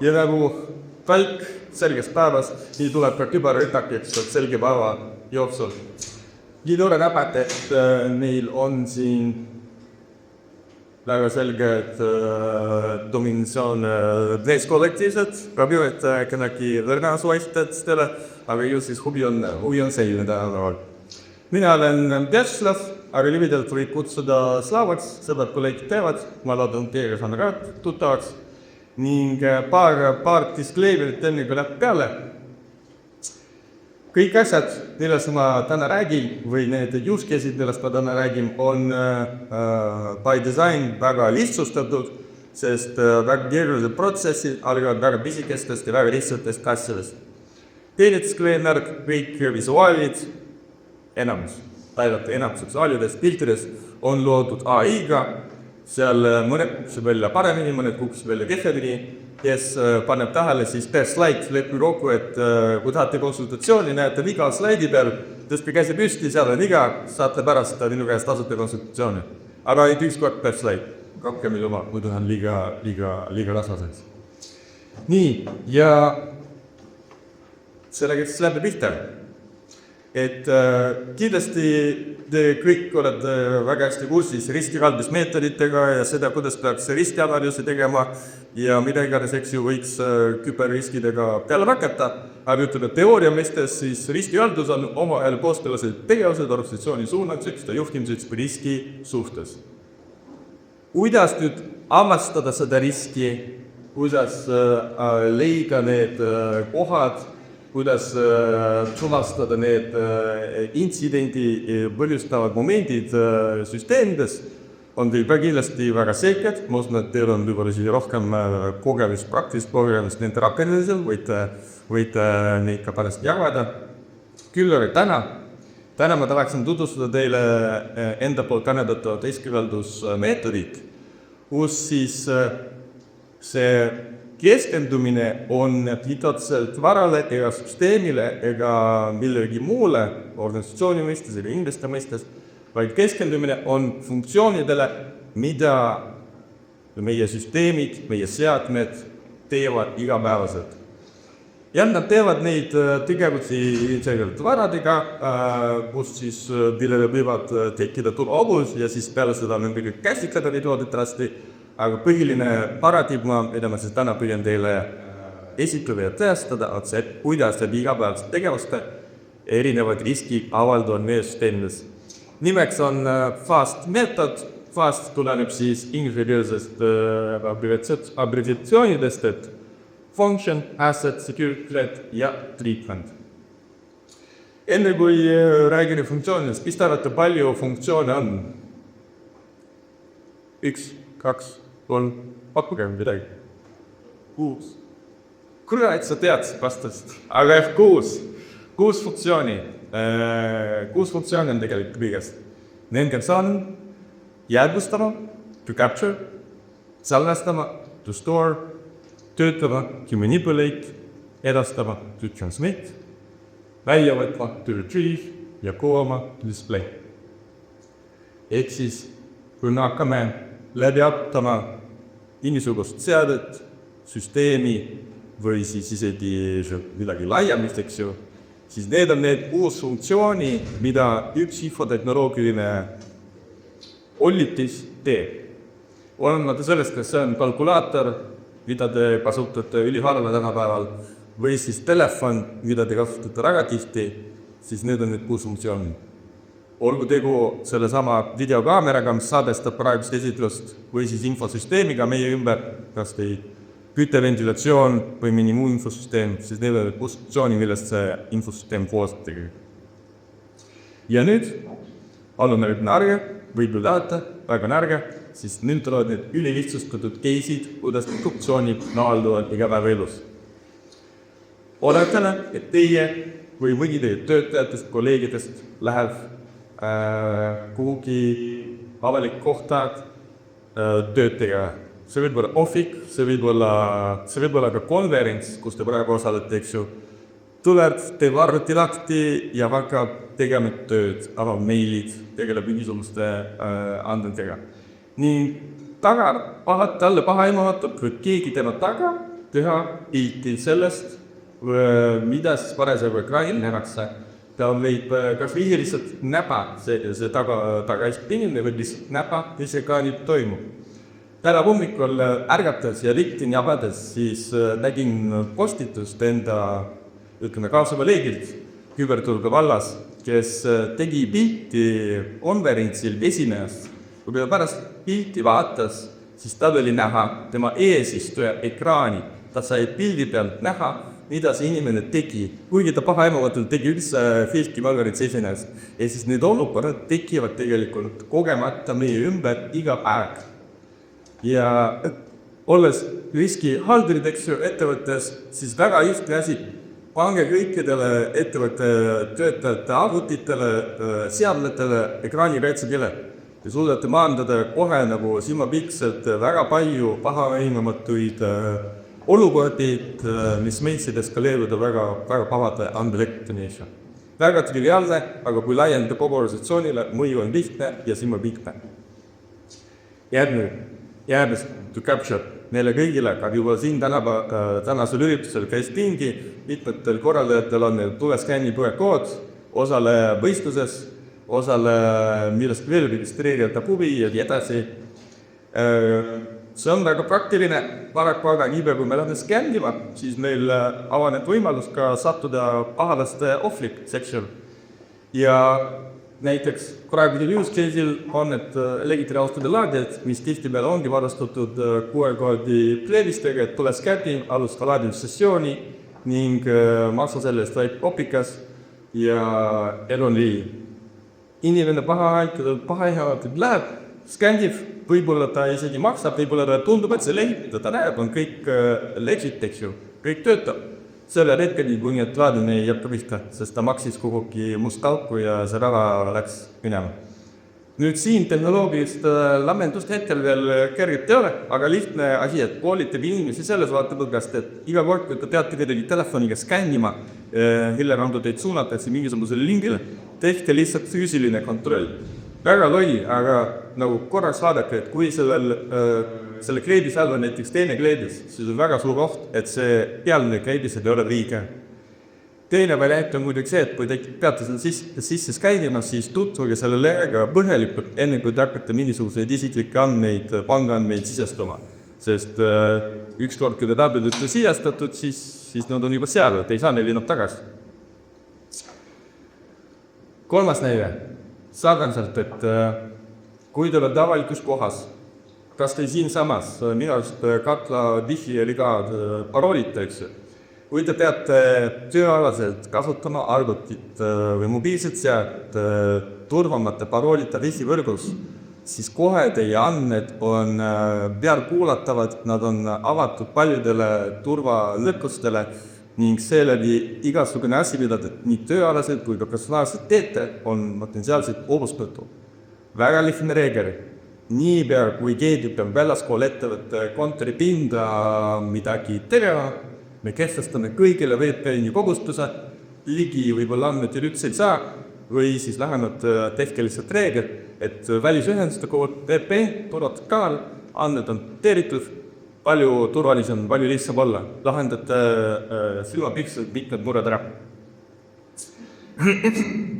Ja nagu välk selgest päevast, nii tuleb ka küberrünnak, eks selge päeva jooksul. Nii tore näbad, et neil on siin väga selged dominatsioon kollektiivsed, rabivad kenagi lõrnasuvaistadele, aga ju siis huvi on selline tänapäeval. Mina olen Vjatšlav, aga lühidalt võib kutsuda Slavaks, sõbrad kolleegid teevad, ma loodan teiega saan ka tuttavaks. Ning paar disclaimerit enne kui läheb peale. Kõik asjad, millest ma täna räägin, või need use case'id, millest ma täna räägin, on by design väga lihtsustatud, sest väga keerulised protsessid algavad väga pisikestest ja väga lihtsatest asjadest. Teine disclaimer, kõik visuaalid, enamus visuaalidest, piltidest on loodud AI-ga, seal mõned kukkusid välja paremini, mõned kukkusid välja kehvemini, kes paneb tähele siis per slaid, leppi kokku, et kui tahate konsultatsiooni, näete iga slaidi peal, tõstke käsi püsti, seal on iga, saate pärast minu käest tasuta konsultatsiooni. Aga ainult üks kord per slaid, rohkem ei luba, muidu on liiga rasvaseks. Nii, ja sellega siis läbi pihta. Et kindlasti te kõik olete väga hästi kursis riskihaldusmeetoditega ja seda, kuidas peaks riskianalüüsi tegema ja mida iganes, eks ju, võiks küberriskidega peale rakata. Aga ütleme, teooria mõistes siis riskihaldus on omavahel kooskõlased tegevused organisatsiooni suunamiseks ja juhtimiseks riski suhtes. Kuidas nüüd avastada seda riski, kuidas leida need kohad, kuidas tuvastada need intsidendi põhjustavad momendid süsteemides, on teil kindlasti väga selged. Ma usun, et teil on võib-olla rohkem kogemust, praktilist kogemust nende rakendamisel, võite neid ka pärast jagada. Küll aga täna ma tahaksin tutvustada teile enda poolt kannatatavat riskihaldusmeetodit, kus siis see keskendumine on otseselt varale ega süsteemile ega millegi muule organisatsiooni mõistes ega inimeste mõistes, vaid keskendumine on funktsioonidele, mida meie süsteemid, meie seadmed teevad igapäevaselt. Ja nad teevad neid tegevusi ilmselgelt varadega, kus siis millele võivad tekkida turvaohud ja siis peale seda on kõik käsitleda neid loodetavasti. Aga põhiline paradigma, mida ma siis täna püüan teile esitada ja tõestada, on see, kuidas läbi igapäevaste tegevuste erinevad riskid avalduvad meie süsteemides. Nimeks on FAST meetod. FAST tuleneb siis ingliskeelsest abbreviatsioonidest, et function, asset, security, threat ja treatment. Enne kui räägin funktsioonidest, mis te arvate, palju funktsioone on? 1, 2, 3, pakkuge midagi. 6. Kurat, sa teadsid vastust, aga 6 funktsiooni. 6 funktsiooni on tegelikult kõigest. Nendeks on jäädvustama, to capture, salvestama, to store, töötama, to manipulate, edastama, to transmit, välja võtma, to retrieve ja kooma, to display. Ehk siis, kui me hakkame läbi arutama mingisugust seadet, süsteemi või siis isegi midagi laiemist, eks ju, siis need on need 6 funktsiooni, mida üks infotehnoloogiline ollitis teeb. Olenemata sellest, kas see on kalkulaator, mida te kasutate üliharva tänapäeval, või siis telefon, mida te kasutate väga tihti, siis need on need 6 funktsiooni. Olgu tegu sellesama videokaameraga, mis saadestab praegust esitlust, või siis infosüsteemiga meie ümber, kas teil kütteventilatsioon või mõni muu infosüsteem, siis need on funktsiooni, millest see infosüsteem koostab tegelikult. Ja nüüd, palun närge, võib ju tahata, väga närge, siis nüüd tulevad need ülilihtsustatud case'id, kuidas funktsioonid avalduvad igapäevaelus. Oletame, et teie või mõni teie töötajatest, kolleegidest läheb kuhugi avalik kohta tööd tegema. See võib olla ohvik, see võib olla ka konverents, kus te praegu osalete, eks ju. Tuleb, teeb arvuti lahti ja hakkab tegema tööd, avab meilid, tegeleb mingisuguste andmetega. Nii taga, talle paha ema vaatab, kui keegi tema taga teha pilti sellest, mida siis parasjagu ekraanil nähakse. Ta võib kas või lihtsalt näba, see taga istub inimene võib lihtsalt näba, mis ekraanil toimub. Täna hommikul ärgates ja LinkedIni avades siis nägin postitust enda kaaskolleegilt küberturbe vallas, kes tegi pilti konverentsil esinejast. Kui ta pärast pilti vaatas, siis tal oli näha tema eesistuja ekraani. Ta sai pildi pealt näha, mida see inimene tegi, kuigi ta pahaemamatult tegi üldse Filki konverentsi esinejast. Ja siis need olukorrad tekivad tegelikult kogemata meie ümber iga päev. Ja olles riskihaldurid ettevõttes, siis väga lihtne asi, pange kõikidele ettevõtte töötajate arvutitele, seadmetele ekraanikaitsekile. Te suudate maandada kohe nagu silmapilkselt väga palju pahaemamatuid olukordi, mis meid eskaleeruda väga pahade andmelektonisha. Väga triviaalne, aga kui laiendada kogu organisatsioonile, mõju on lihtne ja silmapilkne. Järgmist to capture. Meile kõigile, aga juba siin tänasel üritusel käis pingi, mitmetel korraldajatel on tuleskänni põekood, osale võistluses, osale millest veel registreerida huvi ja nii edasi. See on väga praktiline, paraku aga niipea kui me lähme skännima, siis meil avaneb võimalus ka sattuda pahalaste ohvlik section. Ja näiteks praegusel use case'il on need legitiimsed laadijad, mis tihtipeale ongi varastatud QR-koodi playlistega, et tule skäti, alusta laadimissessiooni ning maksa selle eest vaid kopikas ja elu on nii. Inimene pahaihavatud läheb, skändib, võib-olla ta isegi maksab, võib-olla ta tundub, et see leht, mida ta näeb, on kõik legit, eks ju, kõik töötab. Selle hetkeni, kui need laadimine ei jätta pihta, sest ta maksis kuhugi must auku ja see raha läks minema. Nüüd siin tehnoloogilist lammendust hetkel veel kergelt ei ole, aga lihtne asi, et koolitab inimesi selles vaatemõttest, et iga kord, kui te teate kedagi telefoniga skännima, hiljem andu teid suunatakse mingisugusele lingile, tehke lihtsalt füüsiline kontroll. Väga lolli, aga nagu korraks vaadake, et kui selle kleebis all on näiteks teine kleebis, siis on väga suur oht, et see pealine kleebis ei ole õige. Teine variant on muidugi see, et kui te peate selle sisse skäinima, siis tutvuge selle lehega põhjalikult, enne kui te hakkate mingisuguseid isiklikke andmeid, pangaandmeid sisestama. Sest ükskord, kui te tabelid sisestatud, siis nad on juba seal, et ei saa neil enam tagasi. Kolmas näide. Sarnaselt, et kui te olete avalikus kohas, kas te siin samas, minu arust katla wifi oli ka paroolita, eks ju. Kui te peate tööalaselt kasutama arvutit või mobiilset sealt turvamata paroolita wifi võrgus, siis kohe teie andmed on peal kuulatavad, nad on avatud paljudele turvalõkkustele ning seeläbi igasugune asi, mida te nii tööalaselt kui ka personaalselt teete, on potentsiaalselt ohustatud. Väga lihtne reegel. Niipea kui keegi peab väljaspool ettevõtte kontoripinda midagi tegema, me kehtestame kõigile VPN-i kogustuse, ligi võib-olla andmetel üldse ei saa, või siis lähemalt tehke lihtsalt reegel, et välisühenduste kood VPN, turvakaal, andmed on teeritud, palju turvalisem, palju lihtsam olla. Lahendate silmapilkselt mitmed mured ära.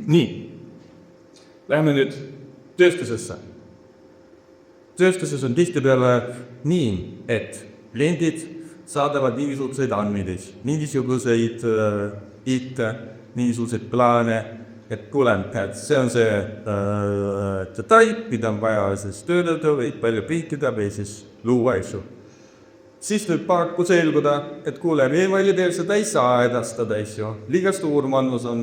Nii. Läheme nüüd tööstusesse. Tööstuses on tihtipeale nii, et kliendid saadavad mingisuguseid andmeid, mingisuguseid pilte, mingisuguseid plaane, et kuulem, et see on see detail, mida on vaja siis töödelda või palju piikida või siis luua isu. Siis võib paraku selguda, et kuule, e-maili teel seda ei saa edastada, liiga suur mannus on,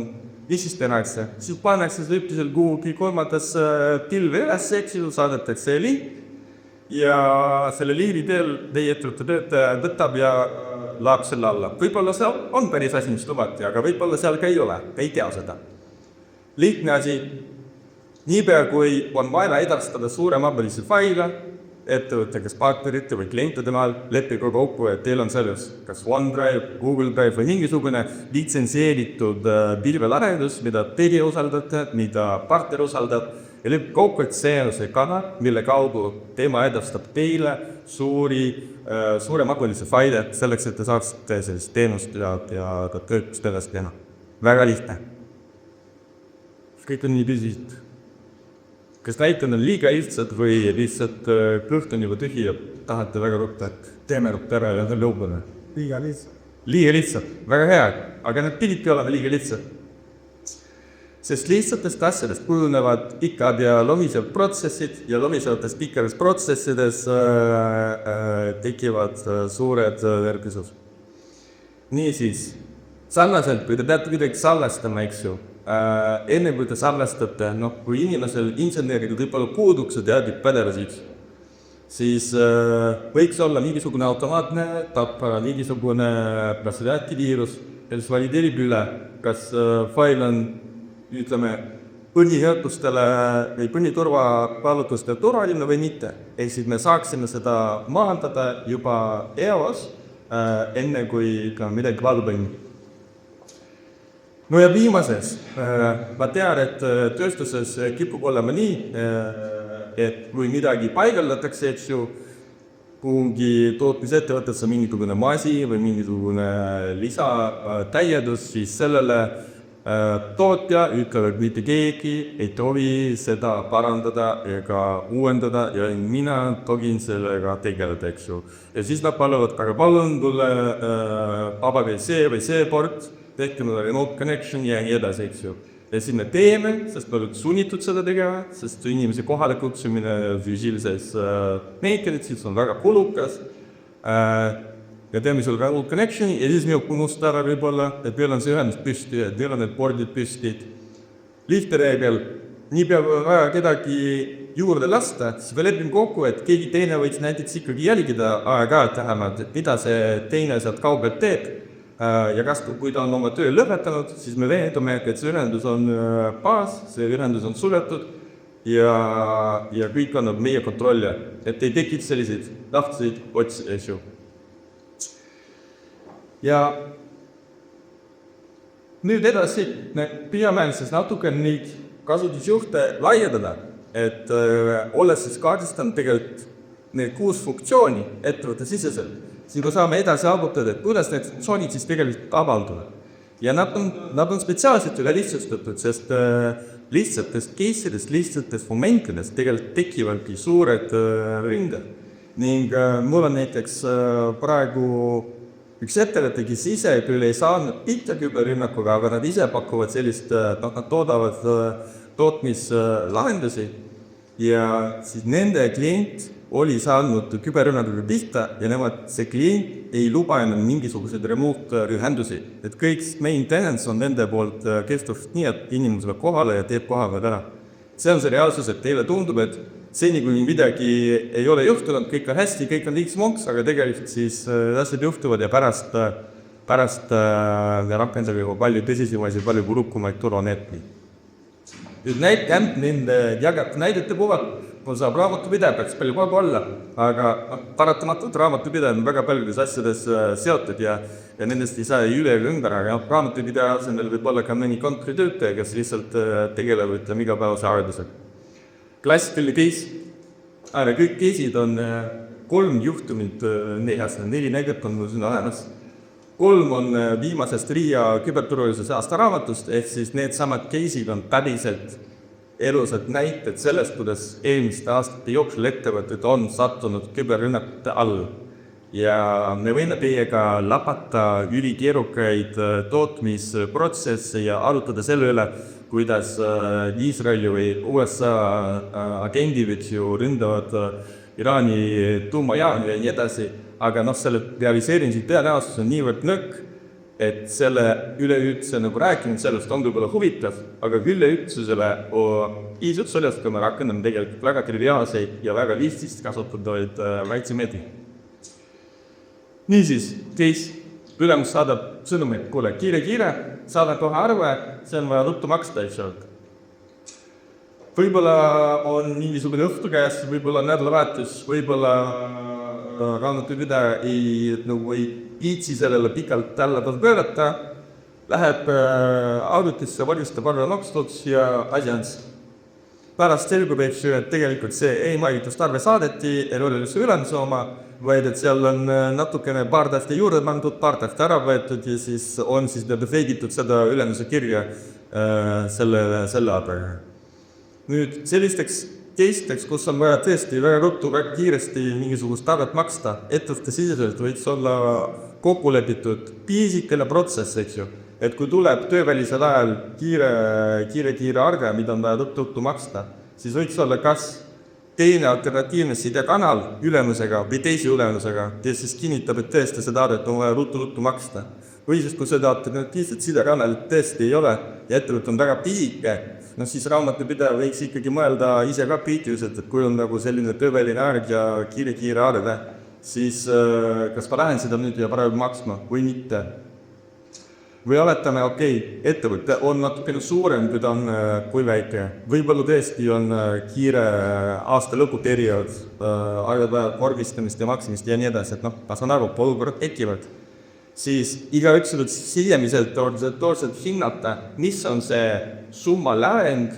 mis siis tehakse. Siis pannakse see üldiselt kuhugi kolmandasse pilve üles, saadetakse link ja selle liini teel teie ettevõtte töötaja võtab ja laab selle alla. Võib-olla see on päris asi, mis lubati, aga võib-olla seal ka ei ole, ei tea seda. Lihtne asi, niipea kui on vaja edastada suuremahulisi faile, ettevõtte, kes partnerite või klientide maal leppigu kokku, et teil on selles kas OneDrive, Google Drive või mingisugune litsenseeritud pilvelahendus, mida teie usaldate, mida partner usaldab ja lõppkokku, et see on see kanal, mille kaudu tema edastab teile suuremahulisi faile selleks, et te saaksite sellist teenust ja ka töötust edasi teha. Väga lihtne. Kõik on nii püsisid. Kas näitan on liiga lihtsad või lihtsalt kõht on juba tühi ja tahate väga rutta, et teeme rutta ära ja on lõubune? Liiga lihtsalt. Liiga lihtsalt, väga hea, aga need pididki olema liiga lihtsad. Sest lihtsatest asjadest kujunevad pikad ja lomisevad protsessid ja lomisevatest pikkades protsessides tekivad suured verküsus. Niisiis, sarnaselt, kui te peate midagi salvestama, eks ju, enne kui te salvestate, kui inimesel inseneerida võib-olla puuduks ja teadib pädevusid, siis võiks olla mingisugune automaatne tappa, mingisugune antiviirus, kes valideerib üle, kas fail on, ütleme, põhiõhtustele või põhiturvakaalutlustele turvaline või mitte. Ehk siis me saaksime seda maandada juba eos, enne kui ka midagi valbõim. No ja viimases, ma tean, et tööstuses kipub olema nii, et kui midagi paigaldatakse, et ju kuhugi tootmisettevõttesse mingisugune masi või mingisugune lisatäiedus, siis sellele tootja ütleb, et mitte keegi ei tohi seda parandada ega uuendada ja mina togin sellega tegeleda, eks ju. Ja siis nad paluvad, aga palun tulle vabage see või see port, tehke mulle remote connection ja nii edasi, eks ju. Ja siis me teeme, sest me oleme sunnitud seda tegema, sest inimese kohale kutsumine füüsilises meetodid, siis on väga kulukas. Ja teeme sul remote connectioni ja siis meil unustada võib-olla, et meil on see ühendus püsti, et meil on need pordid püstid. Lihtne reegel, nii peab vaja kedagi juurde lasta, siis me lepime kokku, et keegi teine võiks näiteks ikkagi jälgida aeg-ajalt vähemalt, et mida see teine sealt kaugelt teeb. Ja kas, kui ta on oma töö lõpetanud, siis me veendume, et see ühendus on baas, see ühendus on suletud ja kõik on meie kontrolli, et ei tekid selliseid tahtseid otsi. Ja nüüd edasi me püüame siis natuke neid kasutusjuhte laiendada, et olles siis kaardistanud tegelikult need 6 funktsiooni ettevõtte siseselt, siis me saame edasi arvutada, et kuidas need funktsioonid siis tegelikult avalduvad. Ja nad on spetsiaalselt üle lihtsustatud, sest lihtsatest case'idest, lihtsatest momentidest tegelikult tekivadki suured ründed. Ning mul on näiteks praegu üks ettevõte, kes ise küll ei saanud pihta küberrünnakuga, aga nad ise pakuvad sellist, nad toodavad tootmislahendusi ja siis nende klient oli saanud küberrünnakuga pihta ja see klient ei luba enam mingisuguseid remote-ühendusi. Et kõik maintenance on nende poolt kestuvalt nii, et inimene tuleb kohale ja teeb kohapeal ära. See on see reaalsus, et teile tundub, et seni kui midagi ei ole juhtunud, kõik on hästi, kõik on liiksmonks, aga tegelikult siis asjad juhtuvad ja pärast rakendage palju tõsisemaid ja palju kulukumaid turvaneetmeid. Nüüd nende jagab näidete puhul, mul saab raamatupidaja, peaks palju kogu olla, aga paratamatult raamatupidaja on väga paljudes asjades seotud ja nendest ei saa üle ümber, aga raamatupidaja asemel võib olla ka mõni kontoritöötaja, kes lihtsalt tegeleb igapäevase arendusega. Klassikaline case, aga kõik case'id on 3 juhtumit neljast, 4 näidet on mul siin olemas. 3 on viimasest RIA küberturvalisuse aastaraamatust, ehk siis need samad case'id on päriselt elusad näited sellest, kuidas eelmiste aastate jooksul ettevõtted on sattunud küberrünnakute all. Ja me võime teiega lapata ülikeerukaid tootmisprotsesse ja arutada selle üle, kuidas Iisraeli või USA agendid ju ründavad Iraani tuumajaami ja nii edasi, aga selle realiseerimise tõenäosus on niivõrd nõrk, et selle üleüldse rääkinud sellest on võib-olla huvitav, aga üleüldsusele piisab sellest, kui me rakendame tegelikult väga triviaalseid ja väga lihtsalt kasutavaid väiksemeetmeid. Niisiis, ülemus saadab sõnumit, kuule, kiire, saada kohe arve, see on vaja ruttu maksta, eks ole. Võib-olla on mingisugune õhtu käes, võib-olla nädalavahetus, võib-olla raamatupidaja ei viitsi sellele pikalt tähelepanu pöörata, läheb arvutisse, valmistab arve makstuks ja asjans. pärast selgub, et tegelikult see e-mailitust arve saadeti, ei ole üldse ülemuse oma, vaid et seal on natukene paar tähte juurde pandud, paar tähte ära võetud ja siis on feigitud seda ülemuse kirja selle arvega. Nüüd sellisteks case'ideks, kus on vaja tõesti väga ruttu, väga kiiresti mingisugust arvet maksta, ettevõtte siseselt võiks olla kokku lepitud piisikene protsess, eks ju. Et kui tuleb töövälisel ajal kiire arve, mida on vaja ruttu maksta, siis võiks olla kas teine alternatiivne sidekanal ülemusega või teise ülemusega, kes siis kinnitab, et tõesti seda arvet on vaja ruttu maksta. Või siis, kui seda alternatiivset sidekanalit tõesti ei ole ja ettevõte on väga pisike, siis raamatupidaja võiks ikkagi mõelda ise ka kriitiliselt, et kui on nagu selline tööväline aeg ja kiire arve, siis kas ma lähen seda nüüd ja praegu maksma või mitte. Või oletame, ettevõte on natukene suurem, kui ta on kui väike. Võib-olla tõesti on kiire aasta lõpuperiood, aegad vaja vormistamist ja maksimist ja nii edasi, et ma saan aru, olukorrad tekivad. Siis igaüks võiks sisemiselt organisatoorselt hinnata, mis on see summa lävend,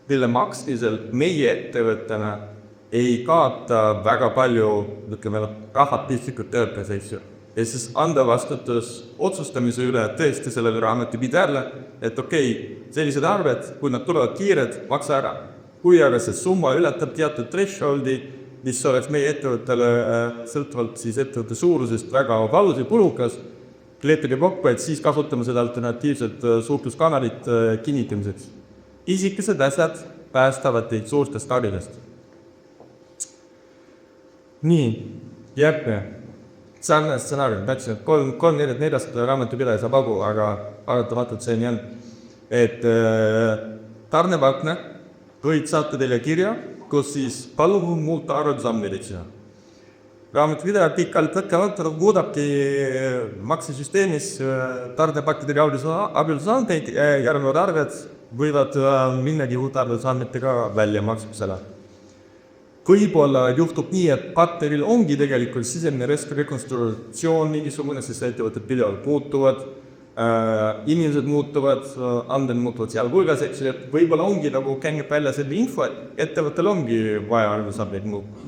mille maksmisel meie ettevõttena ei kaota väga palju raha piltlikult tööpes, eks ju. Ja siis anda vastutus otsustamise üle tõesti sellele raamatupidajale, et sellised arved, kui nad tulevad kiired, maksa ära. Kui aga see summa ületab teatud thresholdi, mis oleks meie ettevõttele sõltuvalt siis ettevõtte suurusest väga valus ja kulukas, lepige kokku, et siis kasutame seda alternatiivset suhtluskanalit kinnitamiseks. Isikesed asjad päästavad teid suurtest karidest. Nii, järgmine. Sarnane stsenaarium, täpselt 3-4 raamatupidaja saab agu, aga arvatamatult see nii on. Et tarnepartner võid saata teile kirja, kus siis palun muuta arvutusandmeid. Raamatupidaja pikalt lõkkavalt muudabki maksesüsteemis tarnepakkidele arvutusandmeid, järgnevad arved võivad minnagi uut arvutusandmetega välja maksmisele. Võib-olla juhtub nii, et partneril ongi tegelikult sisemine rekonstruktsioon mingisugune, sest ettevõtted pidevalt muutuvad, inimesed muutuvad, andmed muutuvad seal hulgas, et võib-olla ongi nagu kängib välja selle info, et ettevõttel ongi vaja arvutusandmeid muuta.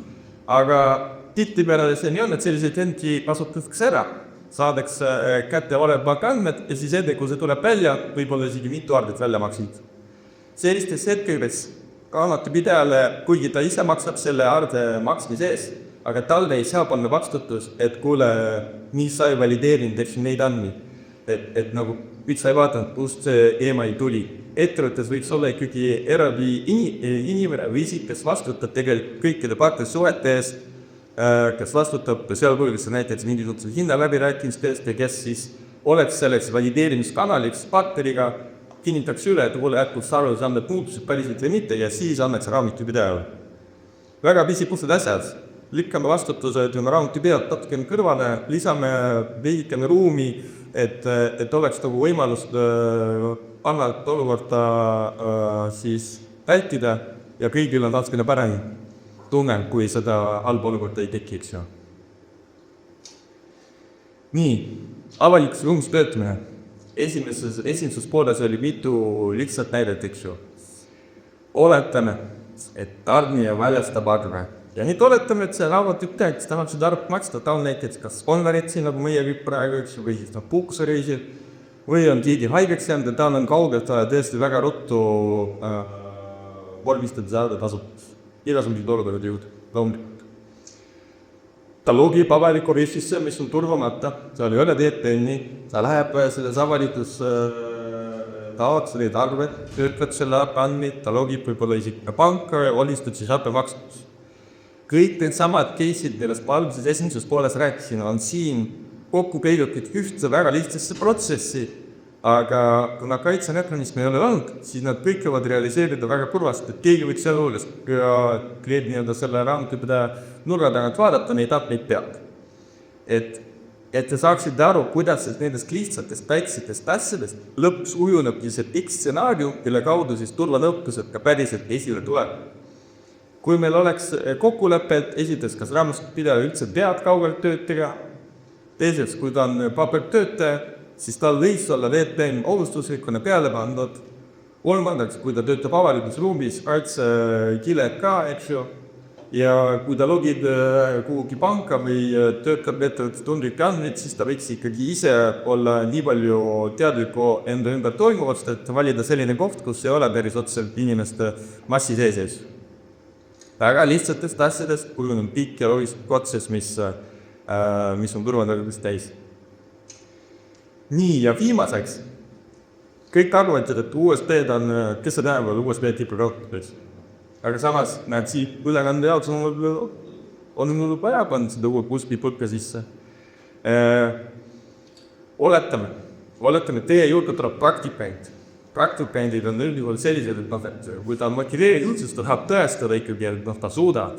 Aga tihtipeale see nii on, et selliseid enti kasutatakse ära, saadakse kätte olevad andmed ja siis enne, kui see tuleb välja, võib-olla isegi mitu arvet välja maksid. Sellistes hetkedes raamatupidajale, kuigi ta ise maksab selle arve maksmise ees, aga talle ei saa panna vastutus, et kuule, nii sa ei valideerinud neid andmeid. Et nagu sa ei vaadanud, kust see email tuli. Ettevõttes võiks olla ikkagi eraldi inimene või isik, kes vastutab tegelikult kõikide partnersuhete ees, kes vastutab sealhulgas näiteks mingisuguse hinna läbirääkimistest ja kes siis oleks selleks valideerimiskanaliks partneriga, kinnitaks üle, et kuule jätkub arvutusandmed muutused päriselt või mitte ja siis annaks raamatupidajale. Väga pisikused asjad. Lükkame vastutuse, raamatupidajalt natukene kõrvale, lisame veidikene ruumi, et oleks nagu võimalus panna olukorda siis vältida ja kõigil on natukene parem tunne, kui seda halba olukorda ei tekiks. Nii, avalikus ruumis töötamine. Esimeses pooles oli mitu lihtsalt näidet, eks ju. Oletame, et tarnija väljastab arve. Ja nüüd oletame, et see raamatupidaja, kes tahab seda arvet maksta, ta on näiteks kas konverentsi, nagu meie kõik praegu, eks ju, või siis puhkusereisil, või on keegi haigeks jäänud ja ta on kaugelt tõesti väga ruttu vormistada saada tasutus. Igasugused olukorrad loomulikult. Ta logib avaliku riskisse, mis on turvamata, seal ei ole DTN-i, ta läheb selles avalikus taots neid arved, töötleb selle andmeid, ta logib võib-olla isegi panka ja olistab siis makstus. Kõik need samad case'id, millest ma alguses esimeses pooles rääkisin, on siin kokku peilutud ühtse väga lihtsasse protsessi, aga kuna kaitsemekanismi ei ole olnud, siis nad kõik võivad realiseerida väga kurvast, et keegi võiks seal hulles klient selle raamatupidaja nurga tagant vaadata, neid andmeid peab. Et te saaksite aru, kuidas nendest lihtsatest väiksetest asjadest lõpuks ujunebki see pikk stsenaarium, mille kaudu siis turvanõukused ka päriselt esile tuleb. Kui meil oleks kokkulepped, esiteks, kas raamatupidaja üldse peab kaugelt tööd teha, teiseks, kui ta on pabertöötaja, siis tal võiks olla VPN ohustuslikuna peale pandud, kolmandaks, kui ta töötab avalikus ruumis, kaitsekiled ka, eks ju, ja kui ta logib kuhugi panka või töötab ettevõttes tundlikke andmeid, siis ta võiks ikkagi ise olla nii palju teadliku enda ümber toimuvast, et valida selline koht, kus ei ole päris otseselt inimeste massi sees. Väga lihtsatest asjadest kujunenud pikk ja loogiliselt protsess, mis on turvatõrjudest täis. Nii, ja viimaseks, kõik arvavad, et USB-d on, kes see tähendab USB-tipu raudtees. Aga samas näed siit ülekande jaoks on mul vaja panna seda USB-pulka sisse. Oletame, teie juurde tuleb praktikant. Praktikandid on üldjuhul sellised, et kui ta on motiveeritud, siis ta tahab tõestada ikkagi, et ta suudab.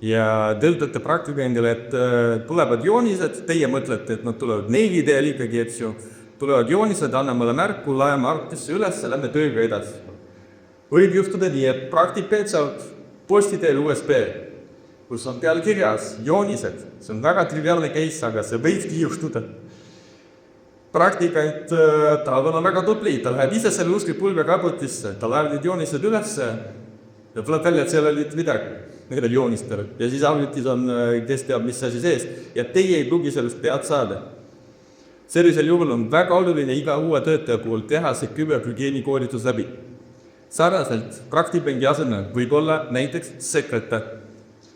Ja te ütlete praktikandile, et tulevad joonised, teie mõtlete, et nad tulevad neilideel ikkagi, et ju tulevad joonised, anna mulle märku, laeme arvutisse üles, lähme tööga edasi. Võib juhtuda nii, et praktikant saab posti teel USB, kus on peal kirjas joonised. See on väga triviaalne case, aga see võibki juhtuda. Praktikant tahab olla väga tubli, ta läheb ise selle USB-pulgaga arvutisse, ta läheb need joonised üles ja tuleb välja, et seal olid midagi nendel joonistel. Ja siis arvutis on, kes teab, mis asi sees, ja teie ei pruugi sellest tead saada. Sellisel juhul on väga oluline iga uue töötaja puhul teha see küberhügieeni koolitus läbi. Sarnaselt praktikangi asemel võib olla näiteks sekretär.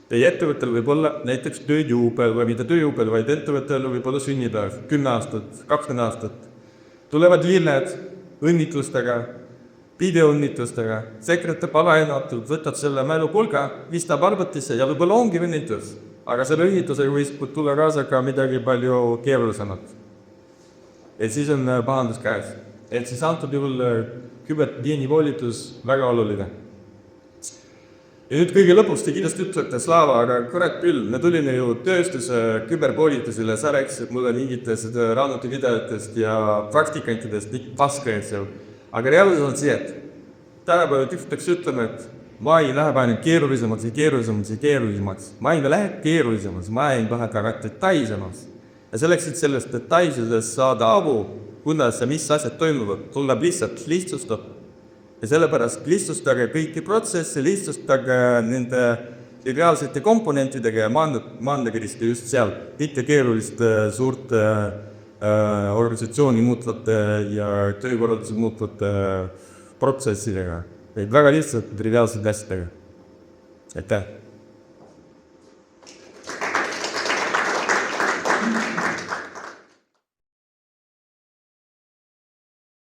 Teie ettevõttel võib olla näiteks tööjuubel või mitte tööjuubel, vaid ettevõttel võib olla sünnipäev 10 aastat, 20 aastat. Tulevad lilled õnnitlustega, videoõnnitlustega. Sekretär palaennatult võtab selle mälupulga, vistab arvutisse ja võib-olla ongi õnnitlus. Aga selle õnnitlusega võis tulla kaasa ka midagi palju keerulisemat. Et siis on pahandus käes. Et siis antud juhul küberhügieeni koolitus väga oluline. Ja nüüd kõige lõpus te kindlasti ütlete Slava, aga kurat küll, me tulime ju tööstuse küberkoolitusele, sa rääkisid mulle mingitest raamatupidavatest ja praktikantidest nii paskajaks. Aga reaalsus on see, et tänapäeval tihtipeale ütleme, et ma ei lähe ainult keerulisemaks. Ma ei lähe keerulisemaks, ma ei lähe ka detailsemaks. Ja selleks, et sellest detailsusest saada aru, kuidas ja mis asjad toimuvad, tuleb lihtsalt lihtsustab. Ja sellepärast lihtsustage kõiki protsesse, lihtsustage nende reaalsete komponentidega ja maandage just seal. Mitte keeruliste suurte organisatsiooni muutvate ja töökorralduse muutvate protsessidega. Väga lihtsalt triviaalsete asjadega. Aitäh!